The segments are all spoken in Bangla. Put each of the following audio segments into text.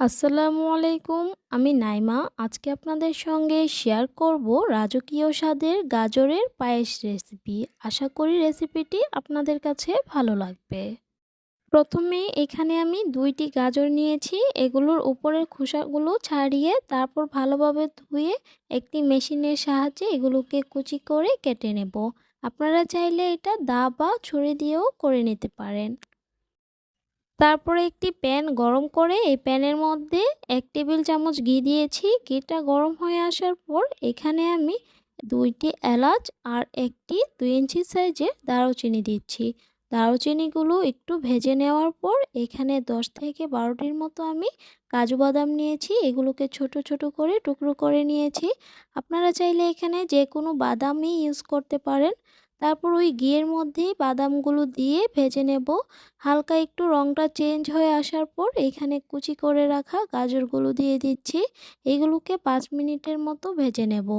আসসালামু আলাইকুম। আমি নাইমা। আজকে আপনাদের সঙ্গে শেয়ার করব রাজকীয় স্বাদের গাজরের পায়েস রেসিপি। আশা করি রেসিপিটি আপনাদের কাছে ভালো লাগবে। প্রথমে এখানে আমি ২টি গাজর নিয়েছি। এগুলোর উপরের খোসাগুলো ছাড়িয়ে তারপর ভালোভাবে ধুয়ে একটি মেশিনের সাহায্যে এগুলোকে কুচি করে কেটে নেব। আপনারা চাইলে এটা দা বা ছুরি দিয়েও করে নিতে পারেন। তারপরে একটি প্যান গরম করে এই প্যানের মধ্যে ১ টেবিল চামচ ঘি দিয়েছি। ঘিটা গরম হয়ে আসার পর এখানে আমি ২টি এলাচ আর একটি ২ ইঞ্চি সাইজের দারুচিনি দিচ্ছি। দারুচিনিগুলো একটু ভেজে নেওয়ার পর এখানে ১০ থেকে ১২টির মতো আমি কাজু বাদাম নিয়েছি। এগুলোকে ছোট, ছোট করে টুকরো করে নিয়েছি। আপনারা চাইলে এখানে যেকোনো বাদামই ইউজ করতে পারেন। তারপর ওই ঘিয়ের মধ্যেই বাদামগুলো দিয়ে ভেজে নেব। হালকা একটু রংটা চেঞ্জ হয়ে আসার পর এখানে কুচি করে রাখা গাজরগুলো দিয়ে দিচ্ছি। এগুলোকে ৫ মিনিটের মতো ভেজে নেব।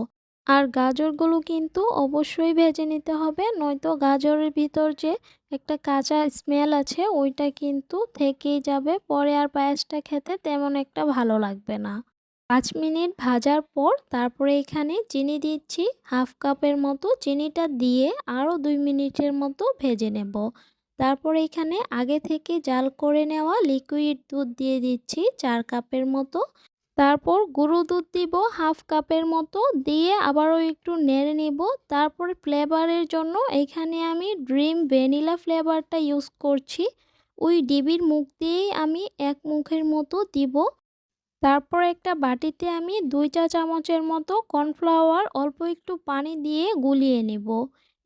আর গাজরগুলো কিন্তু অবশ্যই ভেজে নিতে হবে, নয়তো গাজরের ভিতর যে একটা কাঁচা স্মেল আছে ওইটা কিন্তু থেকেই যাবে। পরে আর পায়েসটা খেতে তেমন একটা ভালো লাগবে না। ৫ মিনিট ভাজার পর তারপরে এখানে চিনি দিচ্ছি। হাফ কাপের মতো চিনিটা দিয়ে আরও ২ মিনিটের মতো ভেজে নেব। তারপর এখানে আগে থেকে জাল করে নেওয়া লিকুইড দুধ দিয়ে দিচ্ছি ৪ কাপের মতো। তারপর গুঁড়ো দুধ দিব হাফ কাপের মতো, দিয়ে আবারও একটু নেড়ে নিব। তারপরে ফ্লেভারের জন্য এখানে আমি ড্রিম ভ্যানিলা ফ্লেভারটা ইউজ করছি। ওই ডিবির মুখ দিয়েই আমি ১ মুখের মতো দিব। তারপর একটা বাটিতে আমি ২ চা চামচের মতো কর্নফ্লাওয়ার অল্প একটু পানি দিয়ে গুলিয়ে নেব।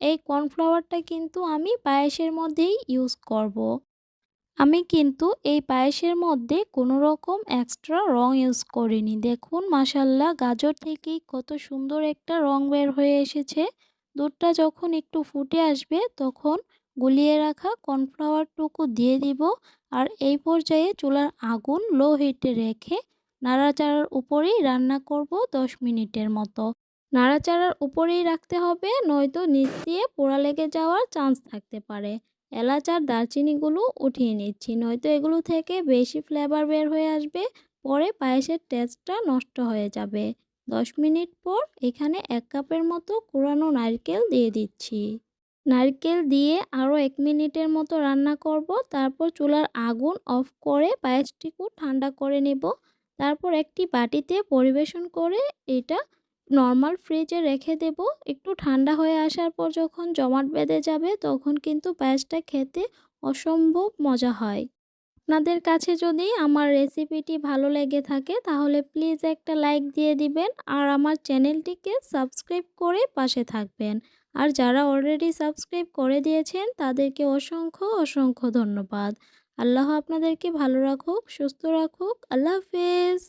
এই কর্নফ্লাওয়ারটা কিন্তু আমি পায়েসের মধ্যেই ইউজ করব। আমি কিন্তু এই পায়েসের মধ্যে কোনো রকম এক্সট্রা রং ইউজ করিনি। দেখুন মাশাআল্লাহ গাজর থেকেই কত সুন্দর একটা রং বের হয়ে এসেছে। দুধটা যখন একটু ফুটে আসবে তখন গুলিয়ে রাখা কর্নফ্লাওয়ারটুকু দিয়ে দিব। আর এই পর্যায়ে চুলার আগুন লো হিটে রেখে নাড়াচাড়ার উপরেই রান্না করব ১০ মিনিটের মতো। নাড়াচাড়ার উপরেই রাখতে হবে, নয়তো নিচ দিয়ে পোড়া লেগে যাওয়ার চান্স থাকতে পারে। এলাচ আর দারচিনিগুলো উঠিয়ে নিচ্ছি, নয়তো এগুলো থেকে বেশি ফ্লেভার বের হয়ে আসবে। পরে পায়েসের টেস্টটা নষ্ট হয়ে যাবে। ১০ মিনিট পর এখানে ১ কাপের মতো কোরানো নারকেল দিয়ে দিচ্ছি। নারকেল দিয়ে আরও ১ মিনিটের মতো রান্না করব। তারপর চুলার আগুন অফ করে পায়েসটিকে ঠান্ডা করে নেব। তারপর একটি বাটিতে পরিবেশন করে এটা নরমাল ফ্রিজে রেখে দেব। একটু ঠান্ডা হয়ে আসার পর যখন জমাট বেঁধে যাবে তখন কিন্তু পায়েসটা খেতে অসম্ভব মজা হয়। আপনাদের কাছে যদি আমার রেসিপিটি ভালো লেগে থাকে তাহলে প্লিজ একটা লাইক দিয়ে দিবেন আর আমার চ্যানেলটিকে সাবস্ক্রাইব করে পাশে থাকবেন। আর যারা অলরেডি সাবস্ক্রাইব করে দিয়েছেন তাদেরকে অসংখ্য অসংখ্য ধন্যবাদ। আল্লাহ আপনাদেরকে ভালো রাখুক, সুস্থ রাখুক। আল্লাহ হাফেজ।